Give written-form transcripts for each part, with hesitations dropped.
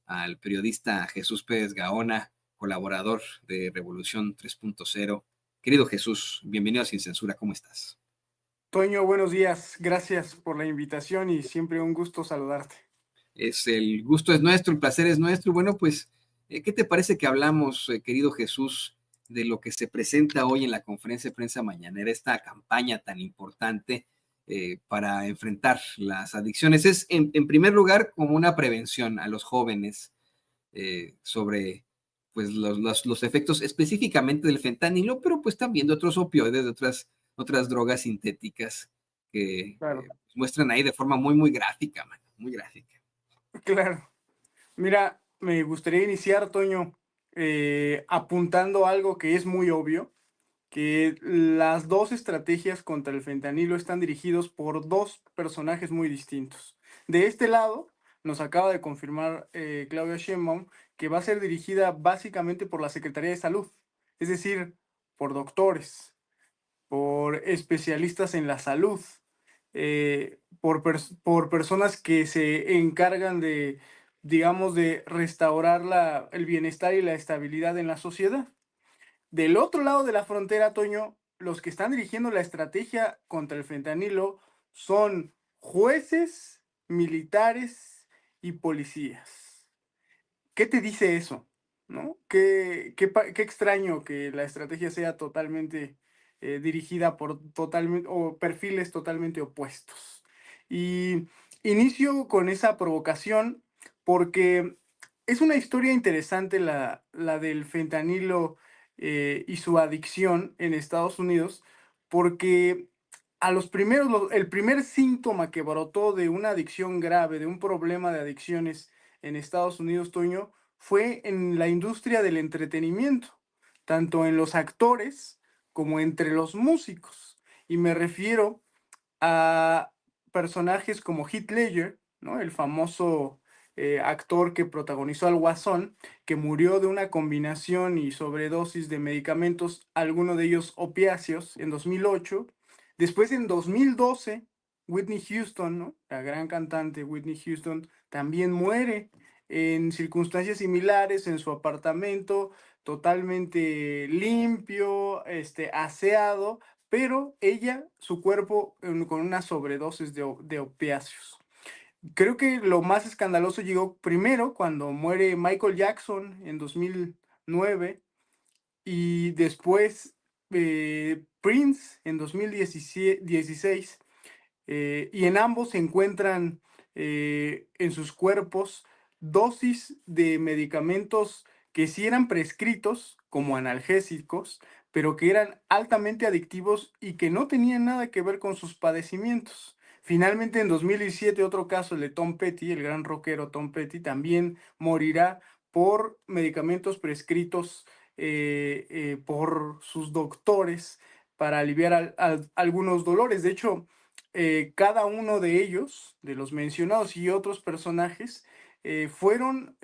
al periodista Jesús Pérez Gaona, colaborador de Revolución 3.0. Querido Jesús, bienvenido a Sin Censura, ¿cómo estás? Toño, buenos días. Gracias por la invitación y siempre un gusto saludarte. El gusto es nuestro, el placer es nuestro. Bueno, pues, ¿qué te parece que hablamos, querido Jesús, de lo que se presenta hoy en la conferencia de prensa mañanera, esta campaña tan importante para enfrentar las adicciones? Es, en primer lugar, como una prevención a los jóvenes sobre pues, los efectos específicamente del fentanilo, pero pues también de otros opioides, de otras drogas sintéticas que Claro, muestran ahí de forma muy, muy gráfica, man, muy gráfica. claro. Mira, me gustaría iniciar, Toño, apuntando algo que es muy obvio, que las dos estrategias contra el fentanilo están dirigidos por dos personajes muy distintos. De este lado, nos acaba de confirmar Claudia Sheinbaum que va a ser dirigida básicamente por la Secretaría de Salud, es decir, por doctores, por especialistas en la salud, por personas que se encargan de, digamos, de restaurar el bienestar y la estabilidad en la sociedad. Del otro lado de la frontera, Toño, los que están dirigiendo la estrategia contra el fentanilo son jueces, militares y policías. ¿Qué te dice eso? ¿No? Qué extraño que la estrategia sea totalmente dirigida por totalmente o perfiles totalmente opuestos. Y inicio con esa provocación porque es una historia interesante la del fentanilo y su adicción en Estados Unidos, porque el primer síntoma que brotó de una adicción grave, de un problema de adicciones en Estados Unidos, Toño, fue en la industria del entretenimiento, tanto en los actores como entre los músicos. Y me refiero a personajes como Heath Ledger, ¿no? El famoso actor que protagonizó al Guasón, que murió de una combinación y sobredosis de medicamentos, algunos de ellos opiáceos, en 2008. Después, en 2012, Whitney Houston, ¿no? La gran cantante Whitney Houston, también muere en circunstancias similares en su apartamento, totalmente limpio, aseado, pero ella, su cuerpo con una sobredosis de opiáceos. Creo que lo más escandaloso llegó primero cuando muere Michael Jackson en 2009 y después Prince en 2016, y en ambos se encuentran en sus cuerpos dosis de medicamentos que sí eran prescritos como analgésicos, pero que eran altamente adictivos y que no tenían nada que ver con sus padecimientos. Finalmente, en 2017, otro caso, el de Tom Petty, el gran rockero Tom Petty, también morirá por medicamentos prescritos por sus doctores para aliviar algunos dolores. De hecho, cada uno de ellos, de los mencionados y otros personajes, fueron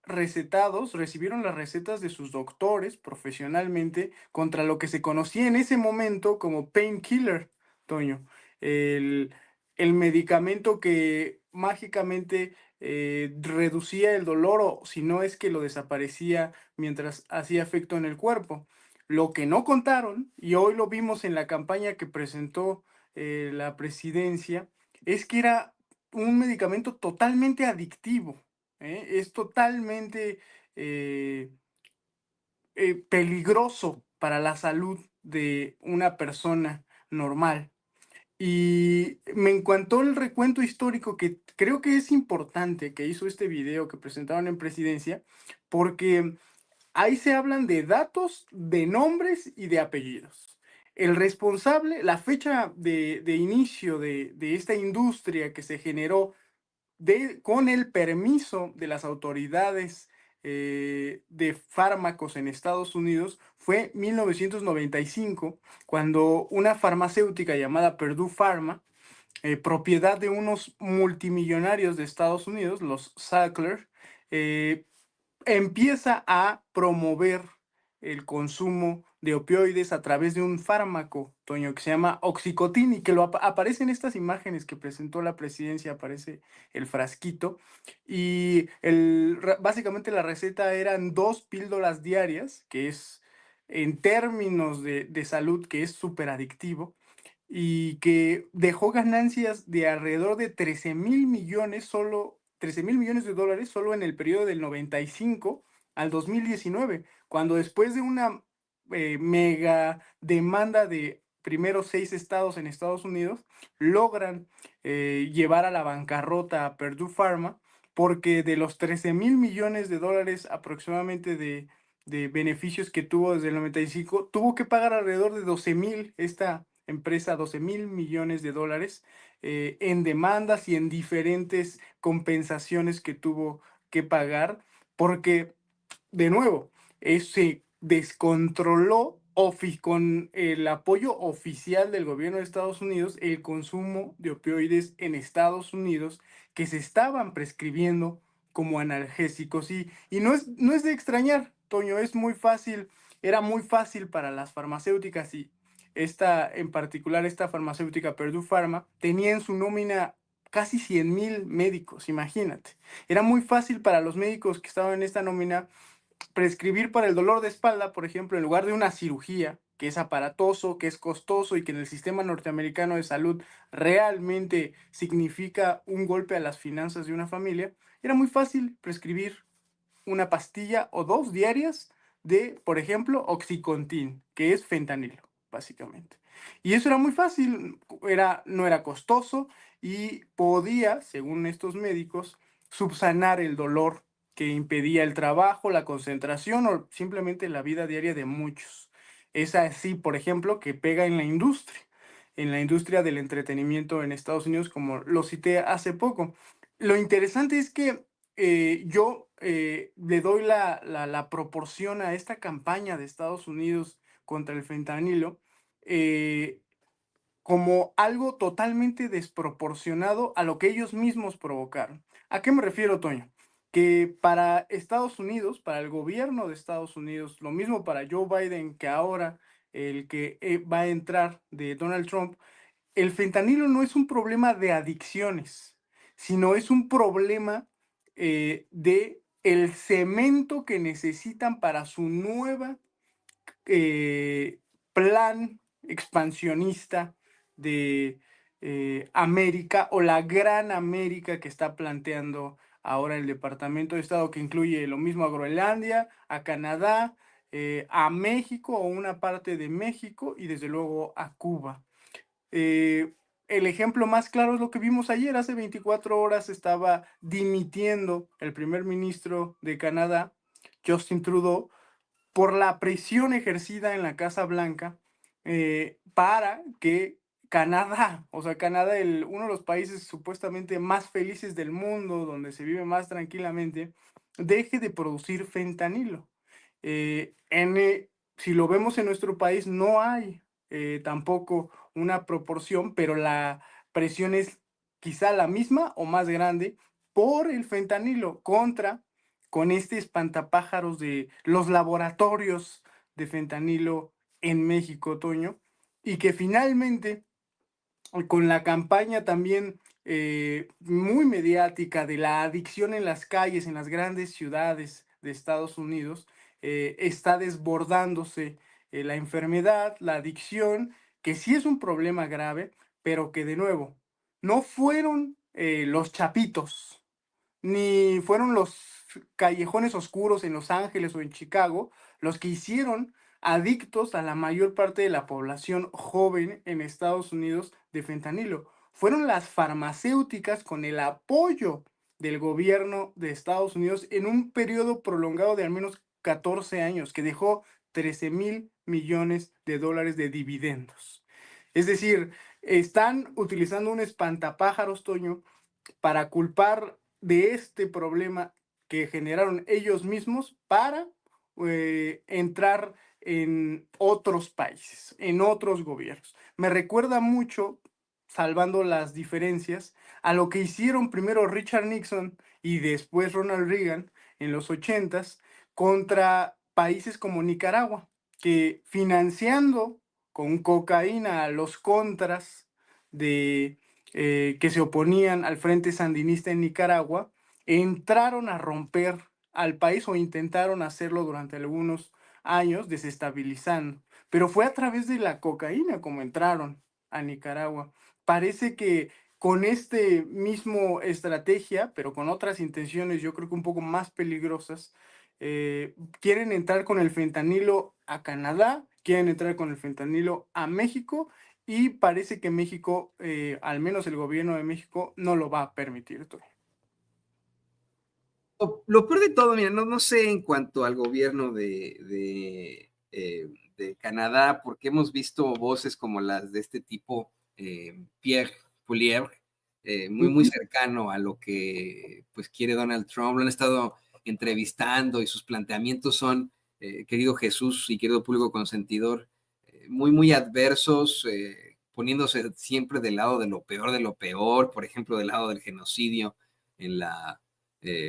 recetados, recibieron las recetas de sus doctores profesionalmente contra lo que se conocía en ese momento como painkiller, Toño. El, el medicamento que mágicamente reducía el dolor o si no es que lo desaparecía mientras hacía efecto en el cuerpo. Lo que no contaron, y hoy lo vimos en la campaña que presentó la presidencia, es que era un medicamento totalmente adictivo, es totalmente eh, peligroso para la salud de una persona normal. Y me encantó el recuento histórico que creo que es importante que hizo este video que presentaron en presidencia, porque ahí se hablan de datos, de nombres y de apellidos. El responsable, la fecha de inicio de esta industria que se generó con el permiso de las autoridades de fármacos en Estados Unidos fue 1995, cuando una farmacéutica llamada Purdue Pharma, propiedad de unos multimillonarios de Estados Unidos, los Sackler, empieza a promover el consumo de opioides a través de un fármaco, Toño, que se llama Oxicotin y que aparece en estas imágenes que presentó la presidencia, aparece el frasquito y básicamente la receta eran 2 píldoras diarias, que es en términos de salud, que es súper adictivo y que dejó ganancias de alrededor de 13,000 millones solo, 13,000 millones de dólares solo en el periodo del 95 al 2019, cuando después de una mega demanda de primeros 6 estados en Estados Unidos, logran llevar a la bancarrota a Purdue Pharma, porque de los 13,000 millones de dólares aproximadamente de beneficios que tuvo desde el 95, tuvo que pagar alrededor de 12,000 esta empresa, 12,000 millones de dólares en demandas y en diferentes compensaciones que tuvo que pagar, porque, de nuevo, se descontroló con el apoyo oficial del gobierno de Estados Unidos el consumo de opioides en Estados Unidos que se estaban prescribiendo como analgésicos. Y no es de extrañar, Toño, es muy fácil, era muy fácil para las farmacéuticas y en particular esta farmacéutica Purdue Pharma, tenía en su nómina casi 100,000 médicos, imagínate. Era muy fácil para los médicos que estaban en esta nómina prescribir para el dolor de espalda, por ejemplo, en lugar de una cirugía, que es aparatoso, que es costoso y que en el sistema norteamericano de salud realmente significa un golpe a las finanzas de una familia, era muy fácil prescribir una pastilla o dos diarias de, por ejemplo, Oxycontin, que es fentanilo, básicamente. Y eso era muy fácil, no era costoso y podía, según estos médicos, subsanar el dolor que impedía el trabajo, la concentración o simplemente la vida diaria de muchos. Es así, por ejemplo, que pega en la industria del entretenimiento en Estados Unidos, como lo cité hace poco. Lo interesante es que yo le doy la proporción a esta campaña de Estados Unidos contra el fentanilo eh, como algo totalmente desproporcionado a lo que ellos mismos provocaron. ¿A qué me refiero, Toño? Que para Estados Unidos, para el gobierno de Estados Unidos, lo mismo para Joe Biden que ahora el que va a entrar de Donald Trump, el fentanilo no es un problema de adicciones, sino es un problema de el cemento que necesitan para su nueva plan expansionista de América o la gran América que está planteando ahora el Departamento de Estado, que incluye lo mismo a Groenlandia, a Canadá, a México o una parte de México y desde luego a Cuba. El ejemplo más claro es lo que vimos ayer. Hace 24 horas estaba dimitiendo el primer ministro de Canadá, Justin Trudeau, por la presión ejercida en la Casa Blanca para que Canadá, o sea, Canadá, uno de los países supuestamente más felices del mundo, donde se vive más tranquilamente, deje de producir fentanilo. Si lo vemos en nuestro país, no hay tampoco una proporción, pero la presión es quizá la misma o más grande por el fentanilo con este espantapájaros de los laboratorios de fentanilo en México, Toño, y que finalmente, con la campaña también muy mediática de la adicción en las calles, en las grandes ciudades de Estados Unidos, está desbordándose la enfermedad, la adicción, que sí es un problema grave, pero que de nuevo, no fueron los chapitos, ni fueron los callejones oscuros en Los Ángeles o en Chicago los que hicieron adictos a la mayor parte de la población joven en Estados Unidos de fentanilo. Fueron las farmacéuticas con el apoyo del gobierno de Estados Unidos en un periodo prolongado de al menos 14 años que dejó 13,000 millones de dólares de dividendos. Es decir, están utilizando un espantapájaros, Toño, para culpar de este problema que generaron ellos mismos para entrar en otros países, en otros gobiernos. Me recuerda mucho, salvando las diferencias, a lo que hicieron primero Richard Nixon y después Ronald Reagan en los 80s contra países como Nicaragua. que financiando con cocaína a los contras de, que se oponían al Frente Sandinista en Nicaragua, entraron a romper al país o intentaron hacerlo durante algunos años, desestabilizando. Pero fue a través de la cocaína como entraron a Nicaragua. Parece que con este mismo estrategia, pero con otras intenciones, yo creo que un poco más peligrosas, quieren entrar con el fentanilo a Canadá, quieren entrar con el fentanilo a México y parece que México, al menos el gobierno de México, no lo va a permitir. Lo peor de todo, mira, no sé en cuanto al gobierno de Canadá, porque hemos visto voces como las de este tipo, Pierre Poilievre, muy cercano a lo que pues quiere Donald Trump. Lo han estado entrevistando y sus planteamientos son, querido Jesús y querido público consentidor, muy adversos, poniéndose siempre del lado de lo peor, por ejemplo, del lado del genocidio en la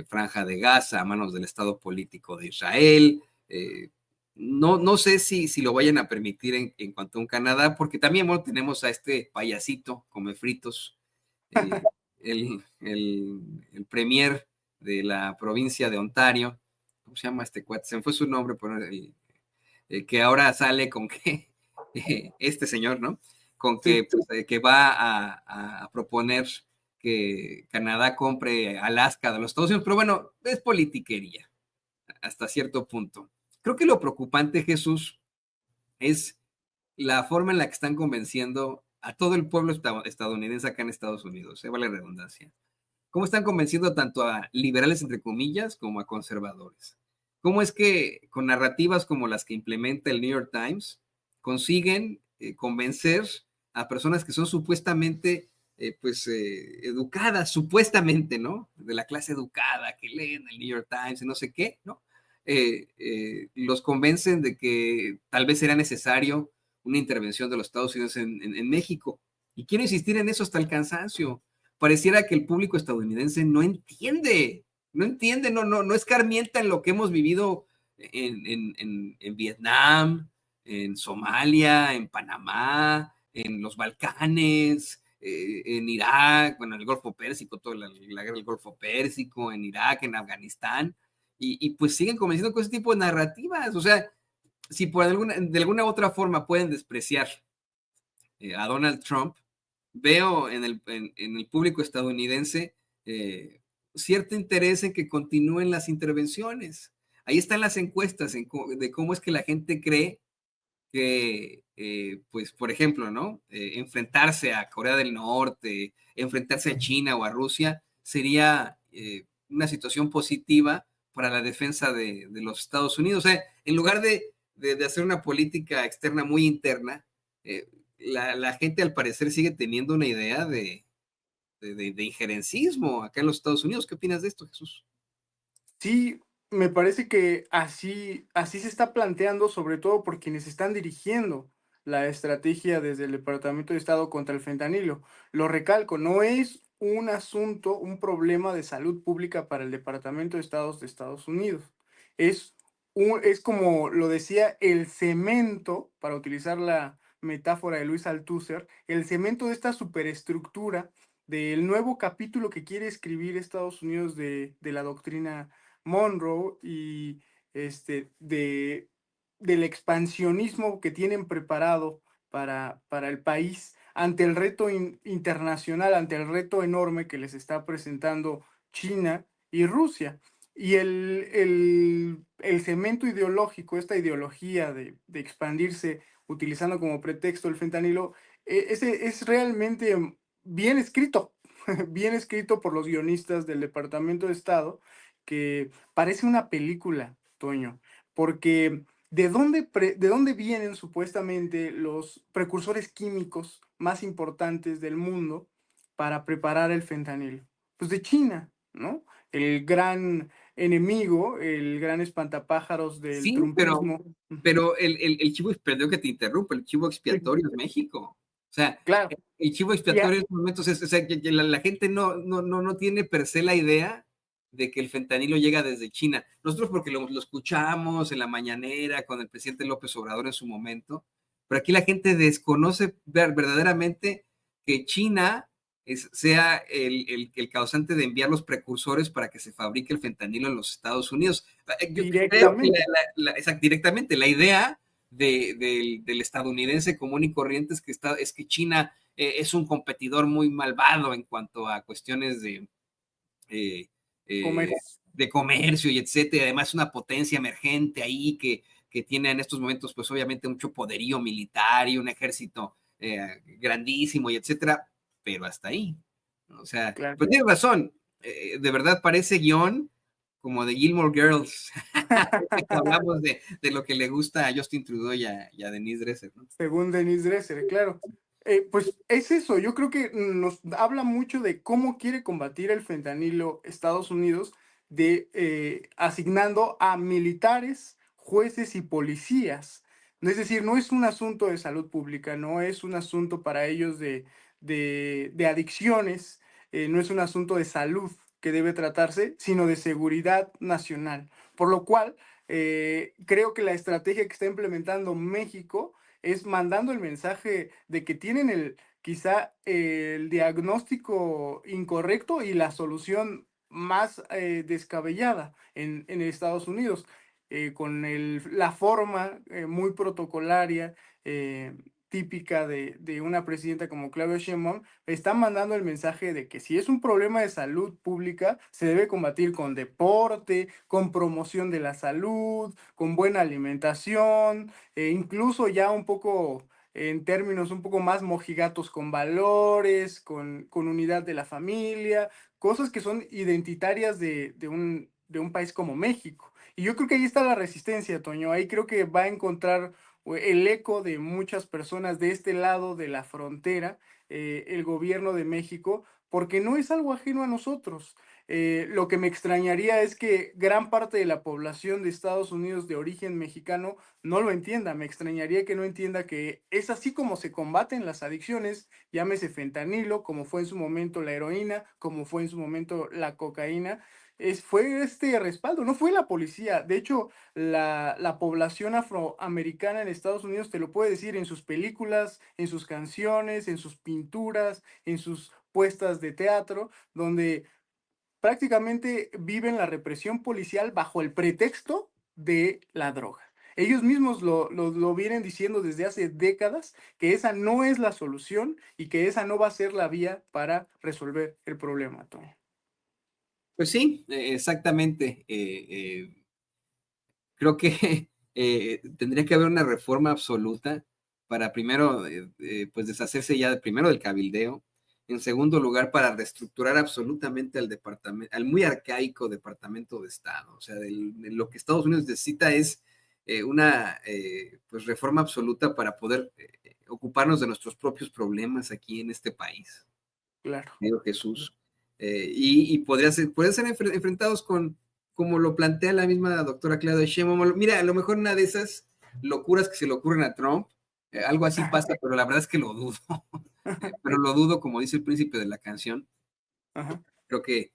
Franja de Gaza a manos del Estado político de Israel. No sé si lo vayan a permitir en cuanto a un Canadá, porque también bueno, tenemos a este payasito come fritos, eh, el premier de la provincia de Ontario. ¿Cómo se llama este cuate? Se me fue su nombre, pero que ahora sale con que este señor, ¿no? Con Sí. que, pues, que va a proponer que Canadá compre Alaska de los Estados Unidos, pero bueno, es politiquería hasta cierto punto. Creo que lo preocupante, Jesús, es la forma en la que están convenciendo a todo el pueblo estadounidense acá en Estados Unidos, vale la redundancia. ¿Cómo están convenciendo tanto a liberales, entre comillas, como a conservadores? ¿Cómo es que con narrativas como las que implementa el New York Times consiguen convencer a personas que son supuestamente educadas, supuestamente, ¿no? De la clase educada, que leen el New York Times y no sé qué, ¿no? Los convencen de que tal vez será necesario una intervención de los Estados Unidos en México. Y quiero insistir en eso hasta el cansancio. Pareciera que el público estadounidense no escarmienta en lo que hemos vivido en Vietnam, en Somalia, en Panamá, en los Balcanes, en Irak, bueno, en el Golfo Pérsico, toda la guerra del Golfo Pérsico, en Irak, en Afganistán, y pues siguen convenciendo con ese tipo de narrativas. O sea, si de alguna otra forma pueden despreciar a Donald Trump, veo en el público estadounidense cierto interés en que continúen las intervenciones. Ahí están las encuestas de cómo es que la gente cree que, pues, por ejemplo, ¿no? Enfrentarse a Corea del Norte, enfrentarse a China o a Rusia, sería una situación positiva para la defensa de los Estados Unidos. O sea, en lugar de hacer una política externa muy interna, la gente al parecer sigue teniendo una idea de injerencismo acá en los Estados Unidos. ¿Qué opinas de esto, Jesús? Sí, me parece que así se está planteando, sobre todo por quienes están dirigiendo la estrategia desde el Departamento de Estado contra el fentanilo. Lo recalco, no es un asunto, un problema de salud pública para el Departamento de Estado de Estados Unidos. Es, es como lo decía el cemento, para utilizar la metáfora de Luis Althusser, el cemento de esta superestructura del nuevo capítulo que quiere escribir Estados Unidos de la doctrina Monroe y del expansionismo que tienen preparado para el país ante el reto internacional, ante el reto enorme que les está presentando China y Rusia. Y el cemento ideológico, esta ideología de expandirse utilizando como pretexto el fentanilo, ese es realmente bien escrito, bien escrito por los guionistas del Departamento de Estado, que parece una película, Toño, porque ¿de dónde vienen supuestamente los precursores químicos más importantes del mundo para preparar el fentanilo? Pues de China, ¿no? El gran enemigo, el gran espantapájaros del Sí, trumpismo. Ujú. pero el chivo, perdón que te interrumpa, el chivo Sí, expiatorio es México. O sea, claro. el chivo Y expiatorio en estos momentos es, o sea, que la gente no tiene per se la idea de que el fentanilo llega desde China. Nosotros porque lo escuchamos en la mañanera con el presidente López Obrador en su momento, pero aquí la gente desconoce verdaderamente que China sea el causante de enviar los precursores para que se fabrique el fentanilo en los Estados Unidos. Yo creo que Directamente. directamente la idea del estadounidense común y corriente es que China es un competidor muy malvado en cuanto a cuestiones eh, eh, Comercio. de comercio y etcétera. Además, es una potencia emergente ahí que tiene en estos momentos, pues obviamente, mucho poderío militar y un ejército grandísimo y etcétera, pero hasta ahí. O sea, Claro. pues tienes razón, de verdad parece guión como de Gilmore Girls. Hablamos de lo que le gusta a Justin Trudeau y a Denise Dresser, ¿no? Según Denise Dresser, claro. Pues es eso, yo creo que nos habla mucho de cómo quiere combatir el fentanilo Estados Unidos, de asignando a militares, jueces y policías. Es decir, no es un asunto de salud pública, no es un asunto para ellos de adicciones, no es un asunto de salud que debe tratarse, sino de seguridad nacional. Por lo cual, creo que la estrategia que está implementando México es mandando el mensaje de que tienen quizá el diagnóstico incorrecto y la solución más descabellada en Estados Unidos, con la forma muy protocolaria, típica de una presidenta como Claudia Sheinbaum, están mandando el mensaje de que si es un problema de salud pública, se debe combatir con deporte, con promoción de la salud, con buena alimentación, incluso ya un poco en términos un poco más mojigatos, con valores, con unidad de la familia, cosas que son identitarias de un país como México. Y yo creo que ahí está la resistencia, Toño. Ahí creo que va a encontrar el eco de muchas personas de este lado de la frontera, el gobierno de México, porque no es algo ajeno a nosotros. Lo que me extrañaría es que gran parte de la población de Estados Unidos de origen mexicano no lo entienda. Me extrañaría que no entienda que es así como se combaten las adicciones, llámese fentanilo, como fue en su momento la heroína, como fue en su momento la cocaína. Fue este respaldo, no fue la policía. De hecho, la población afroamericana en Estados Unidos te lo puede decir en sus películas, en sus canciones, en sus pinturas, en sus puestas de teatro, donde prácticamente viven la represión policial bajo el pretexto de la droga. Ellos mismos lo vienen diciendo desde hace décadas, que esa no es la solución y que esa no va a ser la vía para resolver el problema, Tony. Pues sí, exactamente. Creo que tendría que haber una reforma absoluta para primero, pues deshacerse ya primero del cabildeo, en segundo lugar para reestructurar absolutamente al departamento, al muy arcaico Departamento de Estado. O sea, de lo que Estados Unidos necesita es una pues reforma absoluta para poder ocuparnos de nuestros propios problemas aquí en este país, Claro. querido Jesús. Y podría ser enfrentados con, como lo plantea la misma doctora Claudia Sheinbaum. Mira, a lo mejor una de esas locuras que se le ocurren a Trump, algo así pasa, pero la verdad es que lo dudo. Pero lo dudo, como dice el príncipe de la canción. Ajá. Creo que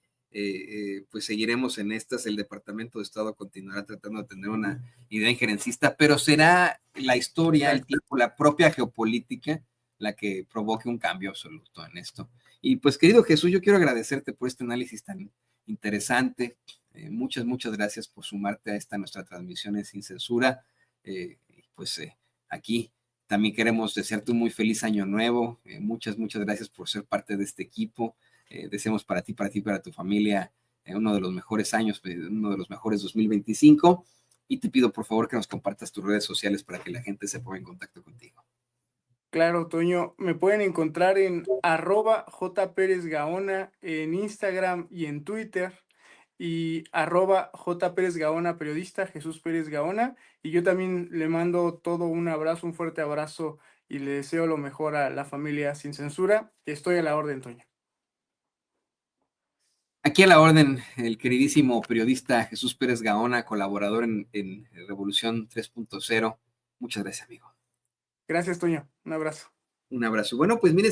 pues seguiremos en estas. El Departamento de Estado continuará tratando de tener una idea injerencista, pero será la historia, el Exacto. tiempo, la propia geopolítica la que provoque un cambio absoluto en esto. Y pues, querido Jesús, yo quiero agradecerte por este análisis tan interesante. Muchas gracias por sumarte a esta nuestra transmisión en Sin Censura. Pues aquí también queremos desearte un muy feliz año nuevo. Muchas gracias por ser parte de este equipo. Deseamos para ti, para tu familia, uno de los mejores años, uno de los mejores 2025. Y te pido por favor que nos compartas tus redes sociales para que la gente se ponga en contacto contigo. Claro, Toño, me pueden encontrar en @jperezgaona en Instagram y en Twitter, y @jperezgaona periodista, Jesús Pérez Gaona, y yo también le mando todo un abrazo, un fuerte abrazo, y le deseo lo mejor a la familia Sin Censura. Estoy a la orden, Toño. Aquí a la orden, el queridísimo periodista Jesús Pérez Gaona, colaborador en Revolución 3.0. Muchas gracias, amigo. Gracias, Toño. Un abrazo. Un abrazo. Bueno, pues mire,